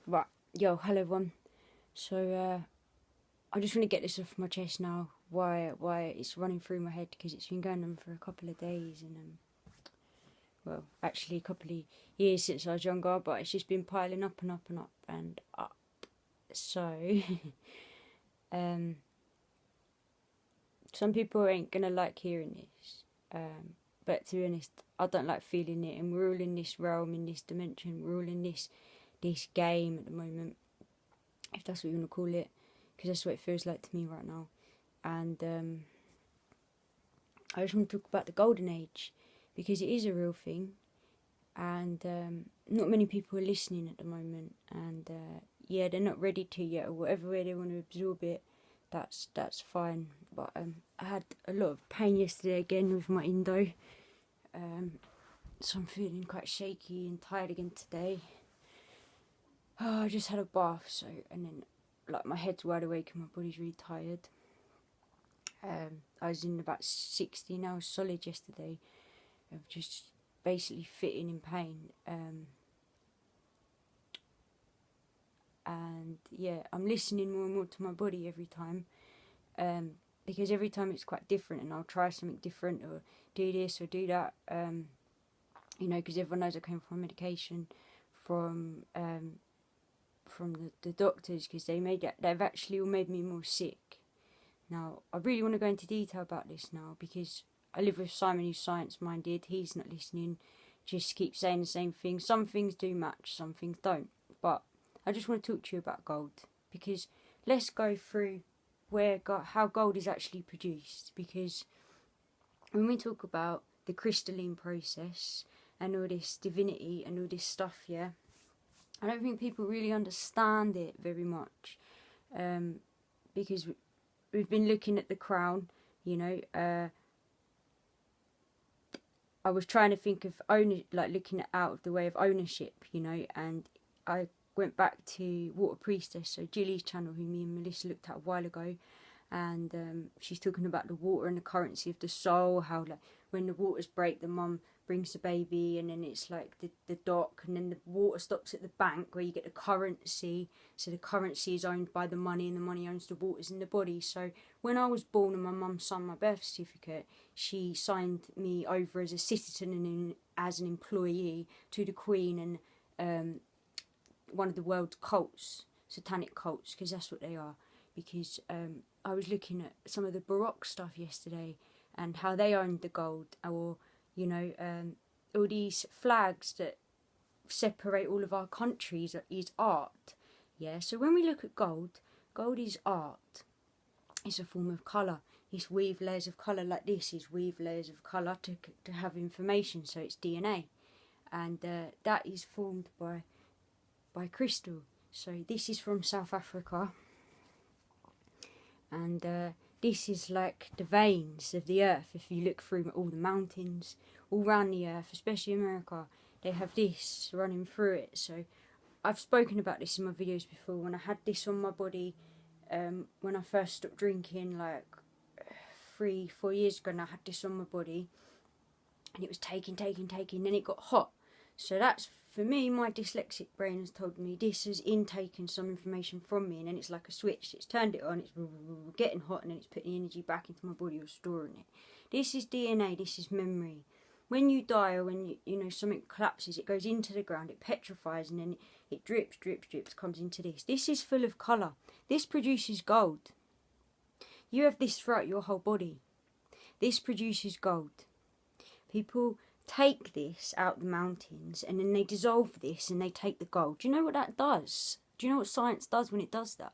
Right, yo, hello everyone. So, I just want to get this off my chest now. Why it's running through my head, because it's been going on for a couple of days and well, actually a couple of years since I was younger, but it's just been piling up and up and up and up. So, um, some people ain't gonna like hearing this. But to be honest, I don't like feeling it, and we're all in this realm, in this dimension. We're all in this game at the moment, if that's what you want to call it, because that's what it feels like to me right now. And I just want to talk about the golden age, because it is a real thing, and not many people are listening at the moment. And yeah, they're not ready to yet, or whatever way they want to absorb it. That's fine. But I had a lot of pain yesterday again with my endo, so I'm feeling quite shaky and tired again today. Oh, I just had a bath, so, and then like my head's wide awake and my body's really tired. I was in about 16 hours solid yesterday of just basically fitting in pain. And yeah, I'm listening more and more to my body every time, because every time it's quite different, and I'll try something different or do this or do that. Because everyone knows I came from medication from the doctors, because they've actually all made me more sick. Now, I really want to go into detail about this now, because I live with Simon, who's science-minded. He's not listening, just keeps saying the same thing. Some things do match, some things don't. But I just want to talk to you about gold, because let's go through how gold is actually produced. Because when we talk about the crystalline process and all this divinity and all this stuff, yeah, I don't think people really understand it very much, because we've been looking at the crown, I was trying to think of looking at out of the way of ownership, and I went back to Water Priestess, so Jilly's channel, who me and Melissa looked at a while ago, and she's talking about the water and the currency of the soul, how like when the waters break, the mum brings the baby, and then it's like the dock, and then the water stops at the bank where you get the currency. So the currency is owned by the money, and the money owns the waters in the body. So when I was born and my mum signed my birth certificate, she signed me over as a citizen and as an employee to the Queen and one of the world's cults, satanic cults, because that's what they are. Because I was looking at some of the Baroque stuff yesterday and how they owned the gold, or all these flags that separate all of our countries is art. Yeah, so when we look at gold is art. It's a form of colour. It's weave layers of colour like this. Is weave layers of colour to have information. So it's DNA, and that is formed by crystal. So this is from South Africa, and this is like the veins of the earth. If you look through all the mountains all around the earth, especially America, they have this running through it. So I've spoken about this in my videos before. When I had this on my body, when I first stopped drinking, like 3-4 years ago, and I had this on my body, and it was taking, then it got hot. So that's, for me, my dyslexic brain has told me this has intaken some information from me, and then it's like a switch. It's turned it on, it's getting hot, and then it's putting the energy back into my body or storing it. This is DNA, this is memory. When you die, or when something collapses, it goes into the ground, it petrifies, and then it drips, comes into this. This is full of colour. This produces gold. You have this throughout your whole body. This produces gold. People take this out the mountains, and then they dissolve this and they take the gold. Do you know what that does? Do you know what science does when it does that?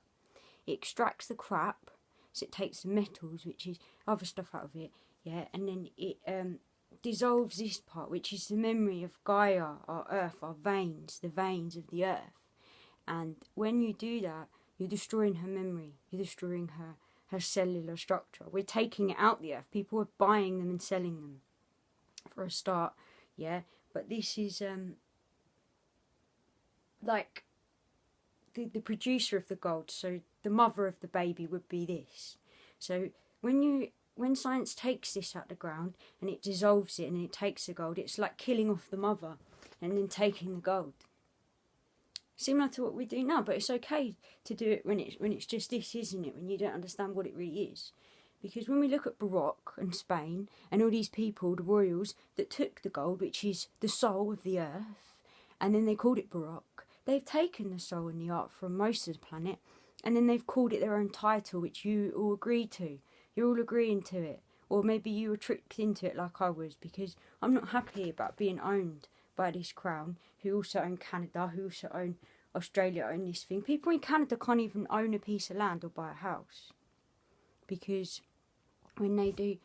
It extracts the crap, so it takes the metals, which is other stuff, out of it, yeah, and then it dissolves this part, which is the memory of Gaia, our earth, our veins, the veins of the earth. And when you do that, you're destroying her memory, you're destroying her cellular structure. We're taking it out the earth. People are buying them and selling them for a start, yeah. But this is like the producer of the gold. So the mother of the baby would be this. So when science takes this out the ground and it dissolves it and it takes the gold, it's like killing off the mother and then taking the gold. similar to what we do now. But it's okay to do it when it's just this, isn't it? When you don't understand what it really is. Because when we look at Baroque and Spain and all these people, the royals that took the gold, which is the soul of the earth, and then they called it Baroque, they've taken the soul and the art from most of the planet, and then they've called it their own title, which you all agree to. You're all agreeing to it. Or maybe you were tricked into it like I was, because I'm not happy about being owned by this crown, who also own Canada, who also own Australia, own this thing. People in Canada can't even own a piece of land or buy a house. Because when they do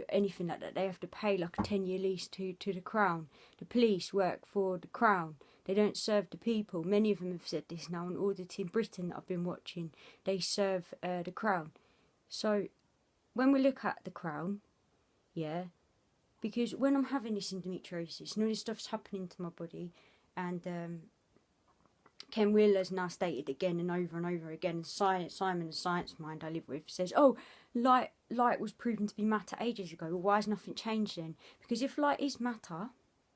anything like that, they have to pay like a 10-year lease to the crown. The police work for the crown. They don't serve the people. Many of them have said this now on Audit in Britain that I've been watching. They serve the crown. So when we look at the crown, yeah, because when I'm having this endometriosis and all this stuff's happening to my body, and Ken Wheeler's now stated again and over again, Simon, the science mind I live with, says, oh, light was proven to be matter ages ago. Well, why has nothing changed then? Because if light is matter,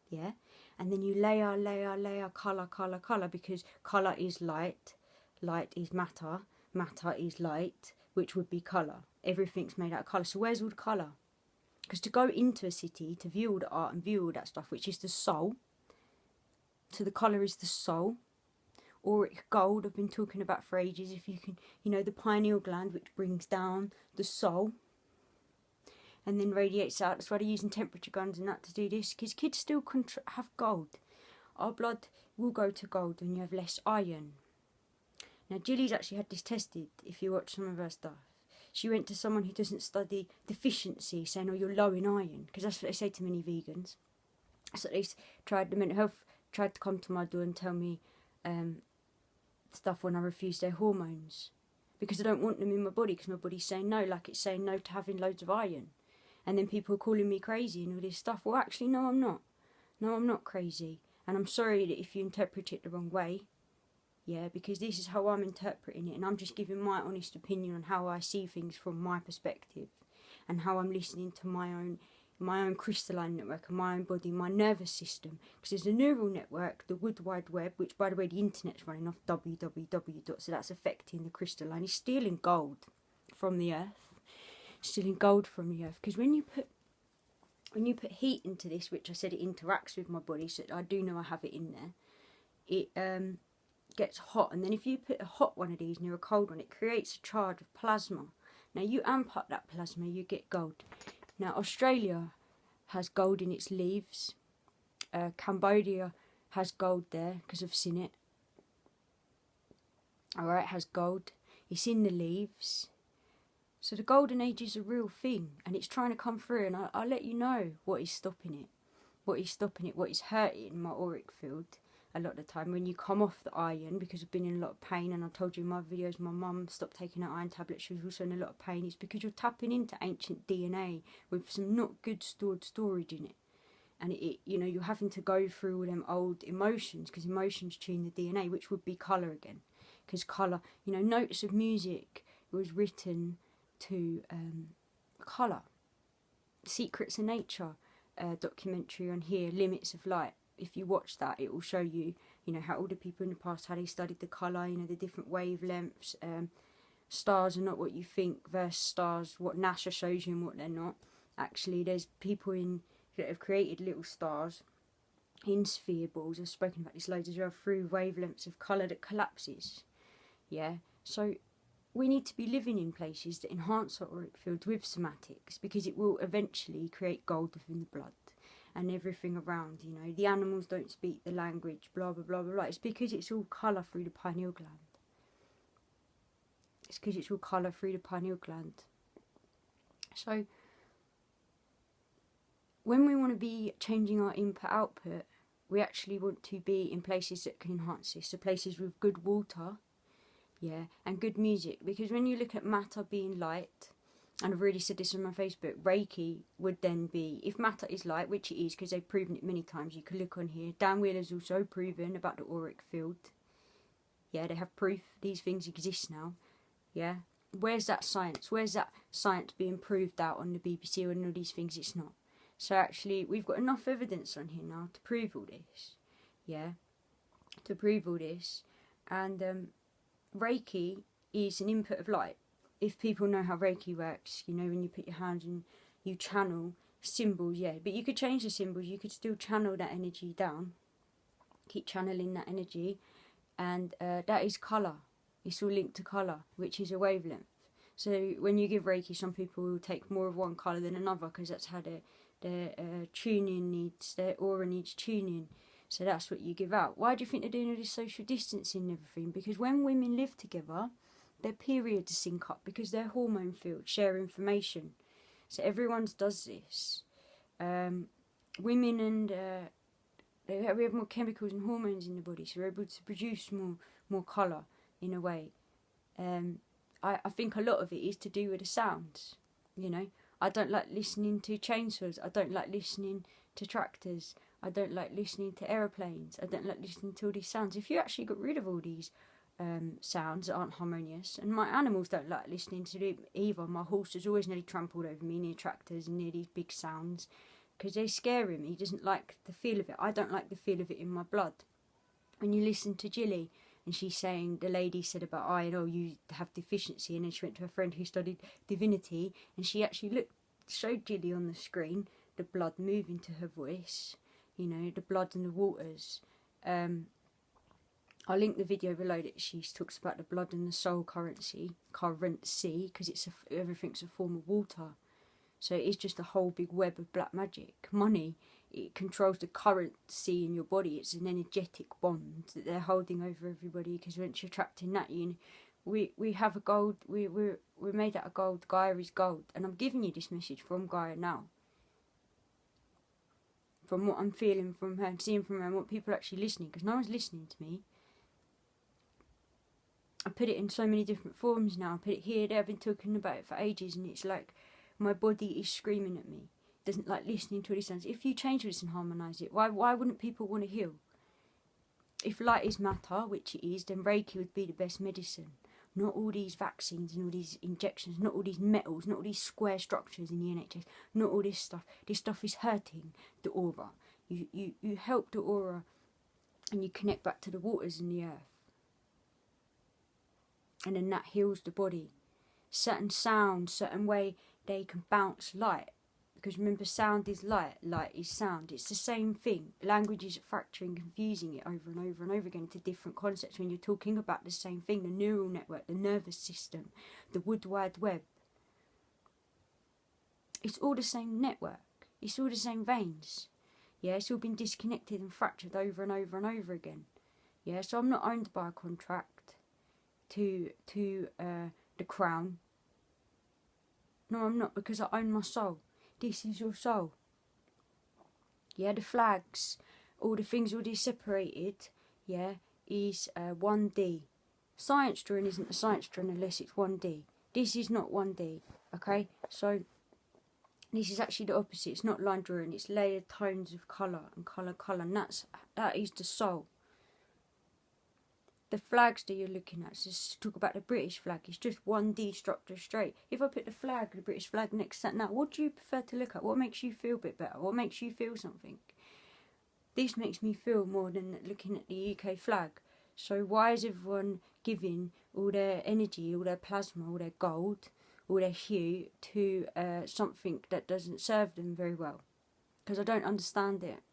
yeah, and then you layer, colour, because colour is light is matter is light, which would be colour. Everything's made out of colour. So where's all the colour? Because to go into a city, to view all the art and view all that stuff, which is the soul, so the colour is the soul. Auric gold, I've been talking about for ages. If you can, the pineal gland, which brings down the soul and then radiates out. That's why they're using temperature guns and that to do this, because kids still have gold. Our blood will go to gold when you have less iron. Now, Jilly's actually had this tested, if you watch some of her stuff. She went to someone who doesn't study deficiency, saying, oh, you're low in iron, because that's what they say to many vegans. So they tried, the mental health tried to come to my door and tell me stuff when I refuse their hormones, because I don't want them in my body, because my body's saying no, like it's saying no to having loads of iron. And then people are calling me crazy and all this stuff. Well, actually, no, I'm not. No, I'm not crazy. And I'm sorry that if you interpret it the wrong way, yeah, because this is how I'm interpreting it, and I'm just giving my honest opinion on how I see things from my perspective, and how I'm listening to my own crystalline network and my own body, my nervous system. Because there's a neural network, the Wood Wide Web, which, by the way, the internet's running off www. So that's affecting the crystalline. It's stealing gold from the earth. Stealing gold from the earth. Because when you put heat into this, which I said it interacts with my body, so I do know I have it in there, it gets hot. And then if you put a hot one of these near a cold one, it creates a charge of plasma. Now you amp up that plasma, you get gold. Now, Australia has gold in its leaves. Cambodia has gold there, because I've seen it. Alright, has gold. It's in the leaves. So the golden age is a real thing, and it's trying to come through, and I'll let you know what is stopping it. What is hurting my auric field a lot of the time. When you come off the iron, because I've been in a lot of pain, and I told you in my videos my mum stopped taking her iron tablets, she was also in a lot of pain. It's because you're tapping into ancient DNA with some not good stored storage in it, and you're having to go through all them old emotions, because emotions tune the DNA, which would be colour again, because colour, notes of music was written to colour. Secrets of Nature documentary on here, Limits of Light. If you watch that, it will show you, how all the people in the past, how they studied the colour, the different wavelengths. Stars are not what you think versus stars, what NASA shows you and what they're not. Actually, there's people that have created little stars in sphere balls. I've spoken about this loads as well, through wavelengths of colour that collapses. Yeah, so we need to be living in places that enhance our auric fields with somatics, because it will eventually create gold within the blood. And everything around, the animals don't speak the language, blah, blah, blah, blah, blah. It's because it's all colour through the pineal gland. So, when we want to be changing our input-output, we actually want to be in places that can enhance this. So places with good water, yeah, and good music. Because when you look at matter being light, and I've already said this on my Facebook, Reiki would then be, if matter is light, which it is, because they've proven it many times, you can look on here. Dan Wheeler's also proven about the auric field. Yeah, they have proof these things exist now. Yeah, where's that science? Where's that science being proved out on the BBC and all these things? It's not. So actually, we've got enough evidence on here now to prove all this. Yeah, to prove all this. And Reiki is an input of light. If people know how Reiki works, you know, when you put your hands and you channel symbols, yeah, but you could change the symbols, you could still channel that energy down, keep channeling that energy, and that is colour. It's all linked to colour, which is a wavelength. So when you give Reiki, some people will take more of one colour than another, because that's how their tuning needs, their aura needs tuning. So that's what you give out. Why do you think they're doing all this social distancing and everything? Because when women live together, their periods sync up, because their hormone fields share information. So everyone does this. Women and we have more chemicals and hormones in the body, so we're able to produce more colour in a way. I think a lot of it is to do with the sounds. You know, I don't like listening to chainsaws. I don't like listening to tractors. I don't like listening to aeroplanes. I don't like listening to all these sounds. If you actually got rid of all these sounds that aren't harmonious, and my animals don't like listening to them either. My horse has always nearly trampled over me near tractors and near these big sounds, because they scare him. He doesn't like the feel of it. I don't like the feel of it in my blood. When you listen to Jilly, and she's saying, the lady said about iron, oh, you have deficiency, and then she went to her friend who studied divinity, and she actually showed Jilly on the screen the blood moving to her voice, you know, the blood and the waters. I'll link the video below that she talks about the blood and the soul currency, because everything's a form of water. So it's just a whole big web of black magic. Money, it controls the currency in your body. It's an energetic bond that they're holding over everybody, because once you're trapped in that, we have a gold, we're made out of gold. Gaia is gold. And I'm giving you this message from Gaia now. From what I'm feeling from her and seeing from her, and what people are actually listening, because no one's listening to me. I put it in so many different forms now. I put it here, there. I've been talking about it for ages, and it's like my body is screaming at me. It doesn't like listening to all these sounds. If you change this and harmonise it, why wouldn't people want to heal? If light is matter, which it is, then Reiki would be the best medicine. Not all these vaccines and all these injections, not all these metals, not all these square structures in the NHS, not all this stuff. This stuff is hurting the aura. You help the aura, and you connect back to the waters and the earth. And then that heals the body. Certain sounds, certain way they can bounce light. Because remember, sound is light, light is sound. It's the same thing. Language is fracturing, confusing it over and over and over again into different concepts when you're talking about the same thing. The neural network, the nervous system, the Wood Wide Web. It's all the same network. It's all the same veins. Yeah, it's all been disconnected and fractured over and over and over again. Yeah, so I'm not owned by a contract to the crown. No, I'm not, because I own my soul. This is your soul. Yeah, the flags, all the things, all these separated, yeah, is 1D. Science drawing isn't a science drawing unless it's 1D. This is not 1D, okay? So this is actually the opposite. It's not line drawing, it's layered tones of colour and colour, and that is the soul. The flags that you're looking at, so let's talk about the British flag, it's just 1D structure straight. If I put the British flag next to that now, what do you prefer to look at? What makes you feel a bit better? What makes you feel something? This makes me feel more than looking at the UK flag. So why is everyone giving all their energy, all their plasma, all their gold, all their hue to something that doesn't serve them very well? Because I don't understand it.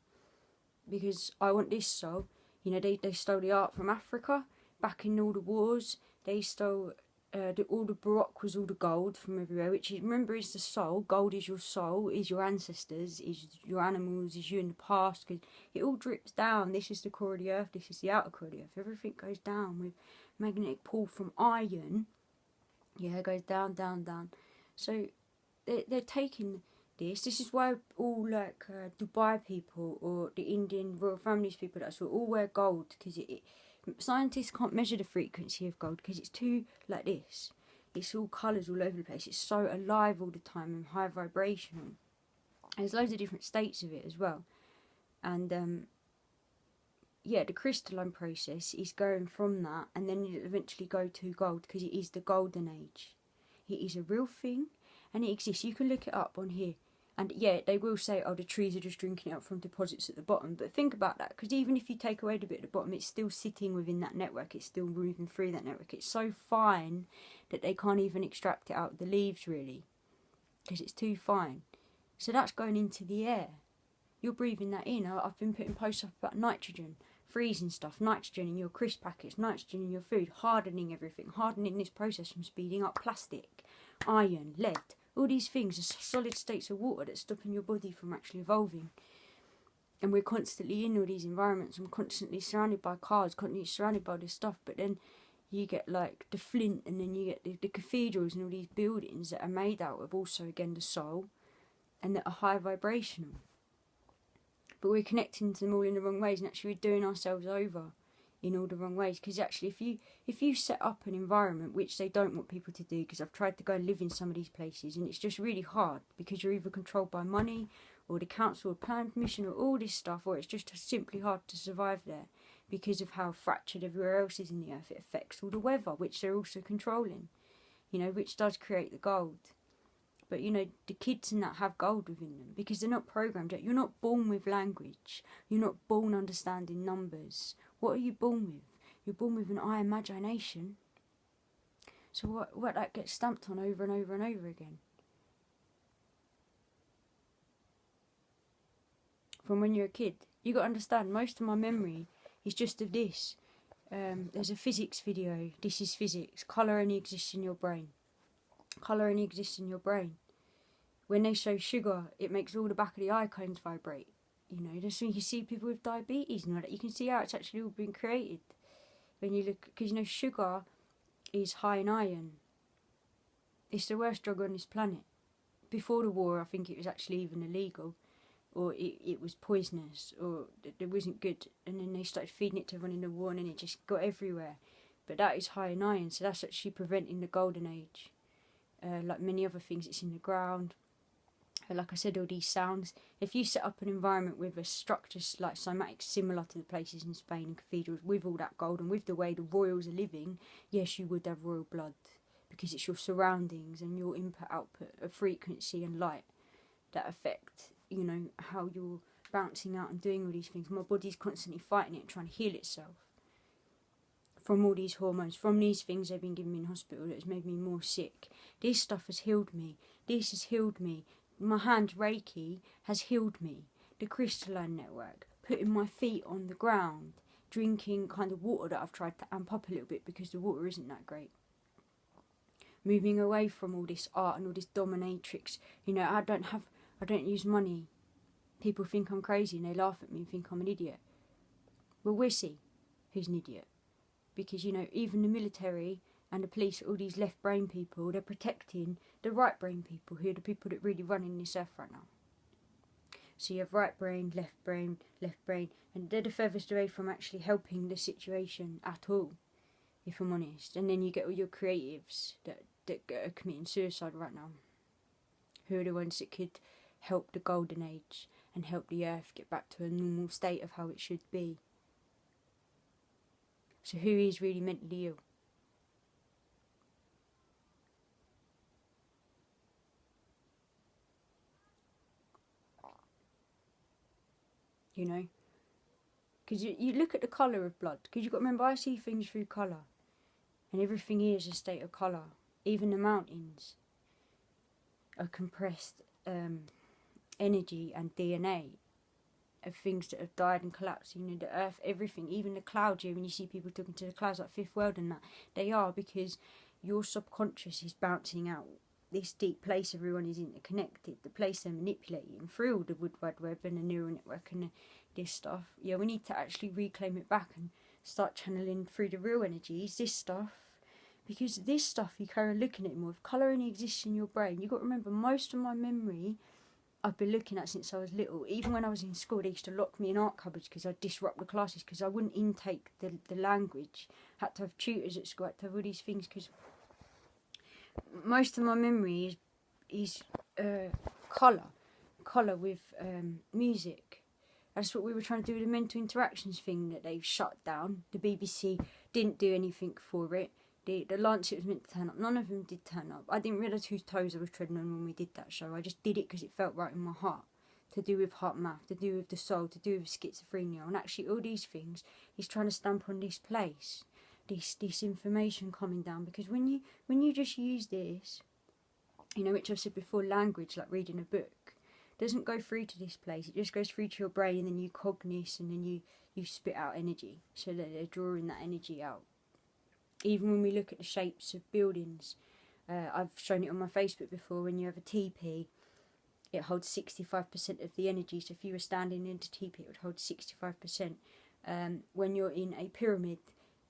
Because I want this soul. You know, they stole the art from Africa back in all the wars. They stole all the Baroque was all the gold from everywhere, which is, remember, is the soul. Gold is your soul, is your ancestors, is your animals, is you in the past. Because it all drips down. This is the core of the earth. This is the outer core of the earth. Everything goes down with magnetic pull from iron. Yeah, it goes down, down, down. So they're taking this. This is why all like Dubai people or the Indian royal families people that all wear gold, because scientists can't measure the frequency of gold because it's too like this. It's all colours all over the place. It's so alive all the time and high vibrational. There's loads of different states of it as well. And yeah, the crystalline process is going from that, and then it'll eventually go to gold, because it is the golden age. It is a real thing, and it exists. You can look it up on here. And yeah, they will say, oh, the trees are just drinking it up from deposits at the bottom. But think about that, because even if you take away the bit at the bottom, it's still sitting within that network. It's still moving through that network. It's so fine that they can't even extract it out of the leaves, really, because it's too fine. So that's going into the air. You're breathing that in. I've been putting posts up about nitrogen, freezing stuff, nitrogen in your crisp packets, nitrogen in your food, hardening everything, hardening this process from speeding up plastic, iron, lead. All these things are solid states of water that's stopping your body from actually evolving. And we're constantly in all these environments. I'm constantly surrounded by cars, constantly surrounded by this stuff. But then you get like the flint, and then you get the cathedrals and all these buildings that are made out of also, again, the soul, and that are high vibrational. But we're connecting to them all in the wrong ways, and actually we're doing ourselves over in all the wrong ways. Because actually, if you set up an environment, which they don't want people to do, because I've tried to go and live in some of these places, and it's just really hard, because you're either controlled by money or the council or planning permission or all this stuff, or it's just simply hard to survive there because of how fractured everywhere else is in the earth. It affects all the weather, which they're also controlling, which does create the gold. But, the kids and that have gold within them because they're not programmed yet. You're not born with language. You're not born understanding numbers. What are you born with? You're born with an I imagination. So what that gets stamped on over and over and over again. From when you're a kid. You got to understand, most of my memory is just of this. There's a physics video. This is physics. Colour only exists in your brain. Colour only exists in your brain. When they show sugar, it makes all the back of the eye cones vibrate. That's when you see people with diabetes and all that. You can see how it's actually all been created. When you look, because sugar is high in iron. It's the worst drug on this planet. Before the war, I think it was actually even illegal, or it was poisonous, or it wasn't good. And then they started feeding it to everyone in the war, and then it just got everywhere. But that is high in iron, so that's actually preventing the golden age. Like many other things, it's in the ground. Like I said, all these sounds. If you set up an environment with a structure like cymatics similar to the places in Spain and cathedrals, with all that gold and with the way the royals are living, yes, you would have royal blood, because it's your surroundings and your input output of frequency and light that affect, how you're bouncing out and doing all these things. My body's constantly fighting it and trying to heal itself from all these hormones, from these things they've been giving me in hospital that has made me more sick. This stuff has healed me. This has healed me. My hand Reiki has healed me. The crystalline network, putting my feet on the ground, drinking kind of water that I've tried to amp up a little bit because the water isn't that great. Moving away from all this art and all this dominatrix. I don't use money. People think I'm crazy and they laugh at me and think I'm an idiot. Well, we'll see who's an idiot. Because, even the military and the police, all these left brain people, they're protecting the right brain people, who are the people that really run in this earth right now. So you have right brain, left brain, and they're the furthest away from actually helping the situation at all, if I'm honest. And then you get all your creatives that are committing suicide right now, who are the ones that could help the golden age and help the earth get back to a normal state of how it should be. So who is really mentally ill? Because you look at the colour of blood, because you've got to remember, I see things through colour, and everything here is a state of colour. Even the mountains are compressed energy and DNA of things that have died and collapsed. The earth, everything, even the clouds here, when you see people talking to the clouds like Fifth World and that, they are, because your subconscious is bouncing out this deep place. Everyone is interconnected, the place they're manipulating through all the Wood Wide Web and the neural network and this stuff. Yeah, we need to actually reclaim it back and start channeling through the real energies, this stuff. Because this stuff, you carry on looking at it more. If colour only exists in your brain, you've got to remember, most of my memory I've been looking at since I was little. Even when I was in school, they used to lock me in art cupboards because I'd disrupt the classes, because I wouldn't intake the language. Had to have tutors at school, had to have all these things, because most of my memory is colour with music. That's what we were trying to do with the mental interactions thing that they've shut down. The BBC didn't do anything for it. The Lancet was meant to turn up. None of them did turn up. I didn't realise whose toes I was treading on when we did that show. I just did it because it felt right in my heart. To do with heart math, to do with the soul, to do with schizophrenia. And actually all these things, he's trying to stamp on this place. This information coming down. Because when you just use this, you know, which I've said before, language, like reading a book, doesn't go through to this place. It just goes through to your brain, and then you cognize, and then you spit out energy. So that they're drawing that energy out. Even when we look at the shapes of buildings, I've shown it on my Facebook before, when you have a teepee, it holds 65% of the energy. So if you were standing in a teepee, it would hold 65%. When you're in a pyramid,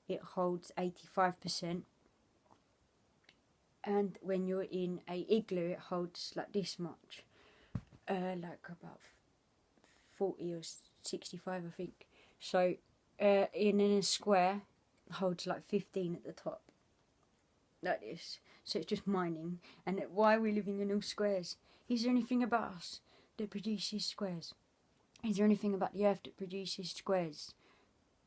it holds 85%. And when you're in a igloo, it holds like this much. Like about 40 or 65, I think. So in a square, holds like 15 at the top, like this. So it's just mining. And why are we living in all squares? Is there anything about us that produces squares? Is there anything about the earth that produces squares?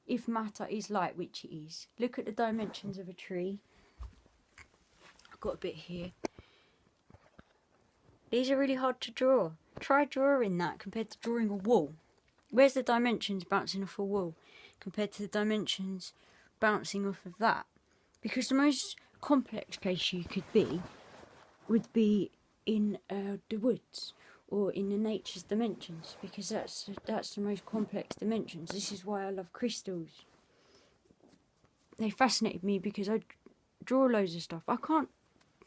If matter is light, which it is, look at the dimensions of a tree. I've got a bit here. These are really hard to draw. Try drawing that compared to drawing a wall. Where's the dimensions bouncing off a wall compared to the dimensions bouncing off of that? Because the most complex place you could be would be in the woods or in the nature's dimensions, because that's the most complex dimensions. This is why I love crystals. They fascinated me because I draw loads of stuff. I can't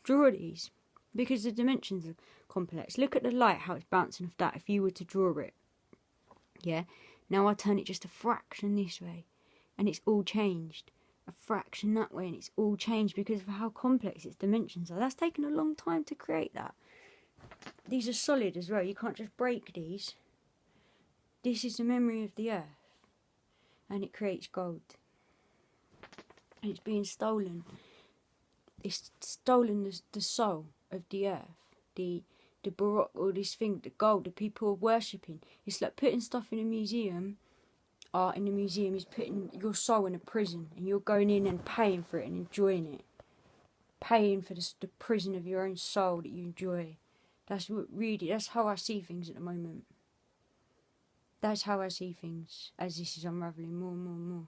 draw these because the dimensions are complex. Look at the light, how it's bouncing off that if you were to draw it. Yeah, now I turn it just a fraction this way and it's all changed. A fraction that way and it's all changed because of how complex its dimensions are. That's taken a long time to create that. These are solid as well. You can't just break these. This is the memory of the earth. And it creates gold. And it's being stolen. It's stolen the soul of the earth. The Baroque, or this thing, the gold, the people are worshipping. It's like putting stuff in a museum. Art in a museum is putting your soul in a prison. And you're going in and paying for it and enjoying it. Paying for the prison of your own soul that you enjoy. That's how I see things at the moment. That's how I see things as this is unravelling more and more and more.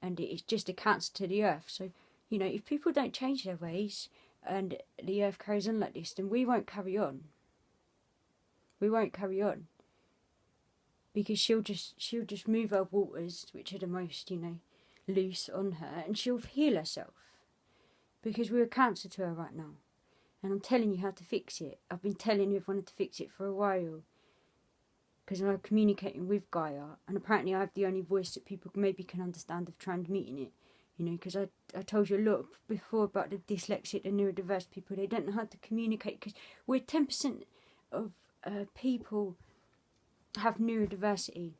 And it's just a cancer to the earth. So, you know, if people don't change their ways and the earth carries on like this, then we won't carry on. We won't carry on. Because she'll just move her waters, which are the most, you know, loose on her, and she'll heal herself. Because we're a cancer to her right now. And I'm telling you how to fix it. I've been telling you I've wanted to fix it for a while. Because I'm communicating with Gaia. And apparently I have the only voice that people maybe can understand of transmuting it. You know, because I told you a lot before about the dyslexic, the neurodiverse people. They don't know how to communicate. Because we're 10% of people have neurodiversity.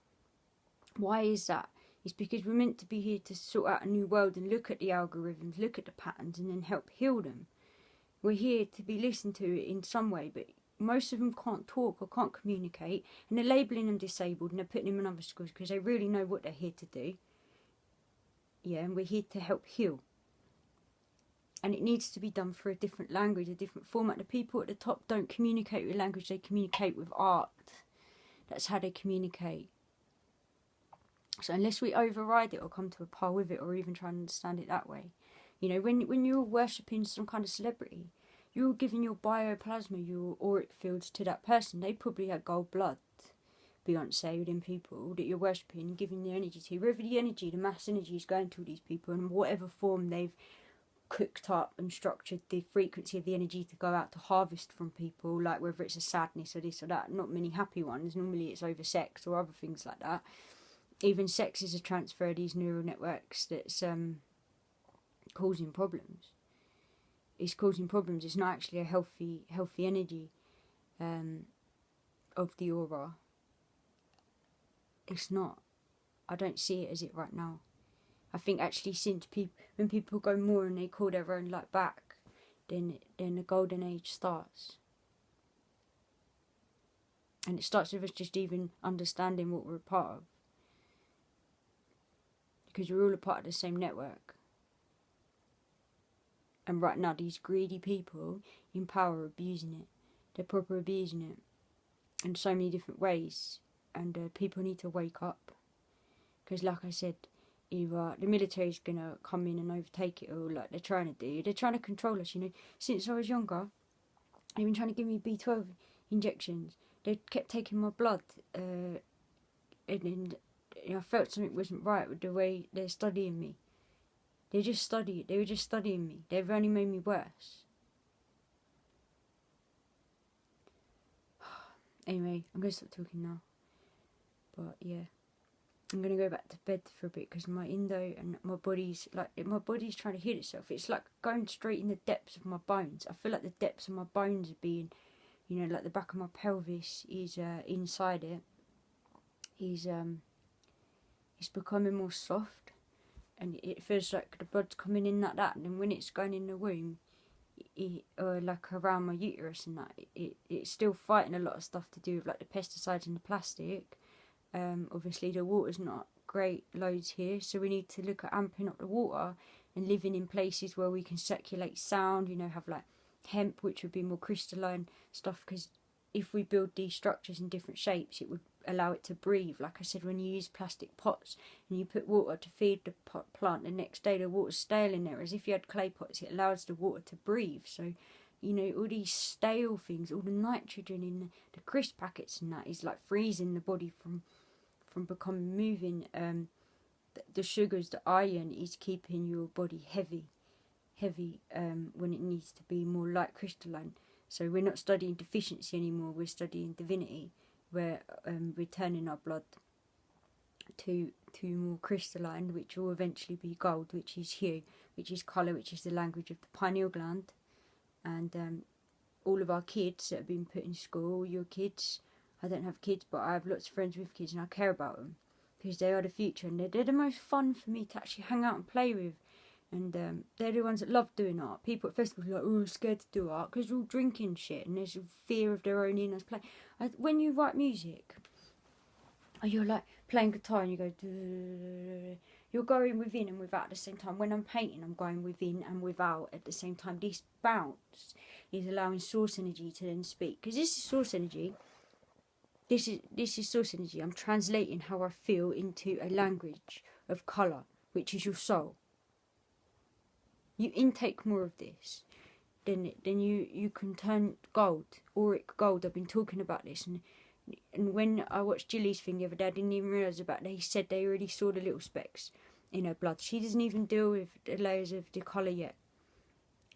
Why is that? It's because we're meant to be here to sort out a new world and look at the algorithms, look at the patterns, and then help heal them. We're here to be listened to in some way, but most of them can't talk or can't communicate, and they're labelling them disabled and they're putting them in other schools because they really know what they're here to do. Yeah, and we're here to help heal. And it needs to be done through a different language, a different format. The people at the top don't communicate with language, they communicate with art. That's how they communicate. So unless we override it or come to a par with it or even try and understand it that way. You know, when you're worshipping some kind of celebrity, you're giving your bioplasma, your auric fields to that person. They probably had gold blood, Beyonce, within people that you're worshipping and giving the energy to. Wherever the energy, the mass energy is going to all these people, in whatever form they've cooked up and structured the frequency of the energy to go out to harvest from people, like whether it's a sadness or this or that. Not many happy ones. Normally it's over sex or other things like that. Even sex is a transfer of these neural networks that's causing problems. It's causing problems. It's not actually a healthy energy of the aura. It's not. I don't see it as it right now. I think actually since when people go more and they call their own light back, then the golden age starts. And it starts with us just even understanding what we're a part of. Because we're all a part of the same network. And right now, these greedy people in power are abusing it. They're proper abusing it in so many different ways. And people need to wake up. Because like I said, either the military's going to come in and overtake it all like they're trying to do. They're trying to control us, you know. Since I was younger, they've been trying to give me B12 injections. They kept taking my blood. And then I felt something wasn't right with the way they're studying me. They were just studying me. They've only made me worse. Anyway, I'm going to stop talking now. But yeah, I'm going to go back to bed for a bit because my endo and my body's trying to heal itself. It's like going straight in the depths of my bones. I feel like the depths of my bones are being, you know, like the back of my pelvis is inside it. It's becoming more soft. And it feels like the blood's coming in like that, and then when it's going in the womb, or like around my uterus and that, it's still fighting a lot of stuff to do with like the pesticides and the plastic. Obviously the water's not great loads here, so we need to look at amping up the water and living in places where we can circulate sound, you know, have like hemp, which would be more crystalline stuff, because if we build these structures in different shapes, it would allow it to breathe. Like I said, when you use plastic pots and you put water to feed the plant, the next day the water's stale in there. As if you had clay pots, it allows the water to breathe. So, you know, all these stale things, all the nitrogen in the crisp packets and that is like freezing the body from becoming moving. The sugars, the iron is keeping your body heavy when it needs to be more light crystalline. So we're not studying deficiency anymore, we're studying divinity. We're turning our blood to more crystalline, which will eventually be gold, which is hue, which is colour, which is the language of the pineal gland. And all of our kids that have been put in school, your kids, I don't have kids, but I have lots of friends with kids and I care about them because they are the future and they're the most fun for me to actually hang out and play with. And they're the ones that love doing art. People at festivals are like, oh, scared to do art because they're all drinking shit and there's a fear of their own inner play. When you write music, you're like playing guitar and you go, you're going within and without at the same time. When I'm painting, I'm going within and without at the same time. This bounce is allowing source energy to then speak. Because this is source energy. This is source energy. I'm translating how I feel into a language of colour, which is your soul. You intake more of this, then you can turn gold, auric gold. I've been talking about this, and when I watched Jilly's thing the other day, I didn't even realise about that. He said they already saw the little specks in her blood. She doesn't even deal with the layers of the colour yet,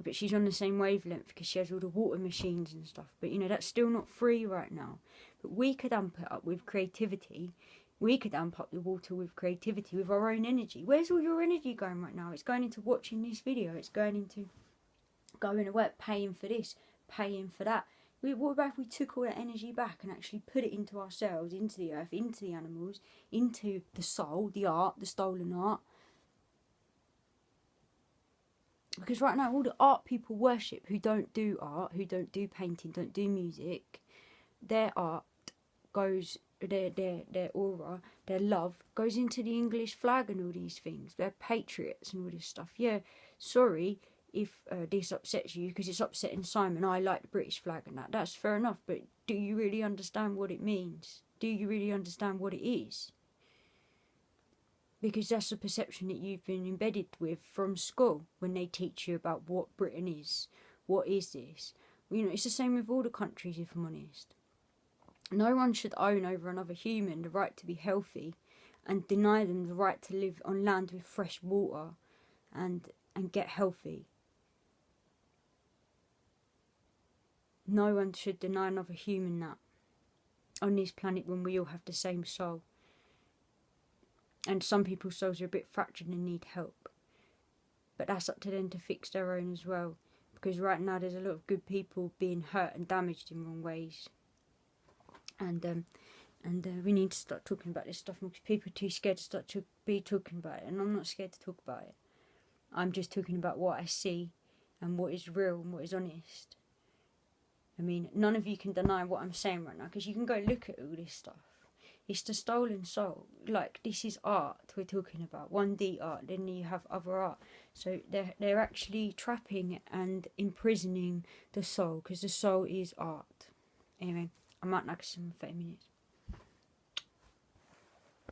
but she's on the same wavelength because she has all the water machines and stuff. But you know, that's still not free right now. But we could amp it up with creativity. We could amp up the water with creativity, with our own energy. Where's all your energy going right now? It's going into watching this video. It's going into going to work, paying for this, paying for that. What about if we took all that energy back and actually put it into ourselves, into the earth, into the animals, into the soul, the art, the stolen art? Because right now, all the art people worship who don't do art, who don't do painting, don't do music, their art goes... Their aura, their love goes into the English flag and all these things. They're patriots and all this stuff. Yeah, sorry if this upsets you because it's upsetting Simon. I like the British flag and that. That's fair enough, but do you really understand what it means? Do you really understand what it is? Because that's a perception that you've been embedded with from school when they teach you about what Britain is. What is this? You know, it's the same with all the countries, if I'm honest. No one should own over another human the right to be healthy and deny them the right to live on land with fresh water and get healthy. No one should deny another human that on this planet when we all have the same soul. And some people's souls are a bit fractured and need help. But that's up to them to fix their own as well. Because right now there's a lot of good people being hurt and damaged in wrong ways. And we need to start talking about this stuff because people are too scared to start to be talking about it. And I'm not scared to talk about it. I'm just talking about what I see and what is real and what is honest. I mean, none of you can deny what I'm saying right now because you can go look at all this stuff. It's the stolen soul. Like, this is art we're talking about, 1D art. Then you have other art. So they're actually trapping and imprisoning the soul, because the soul is art. Anyway, I might knock some 30 minutes.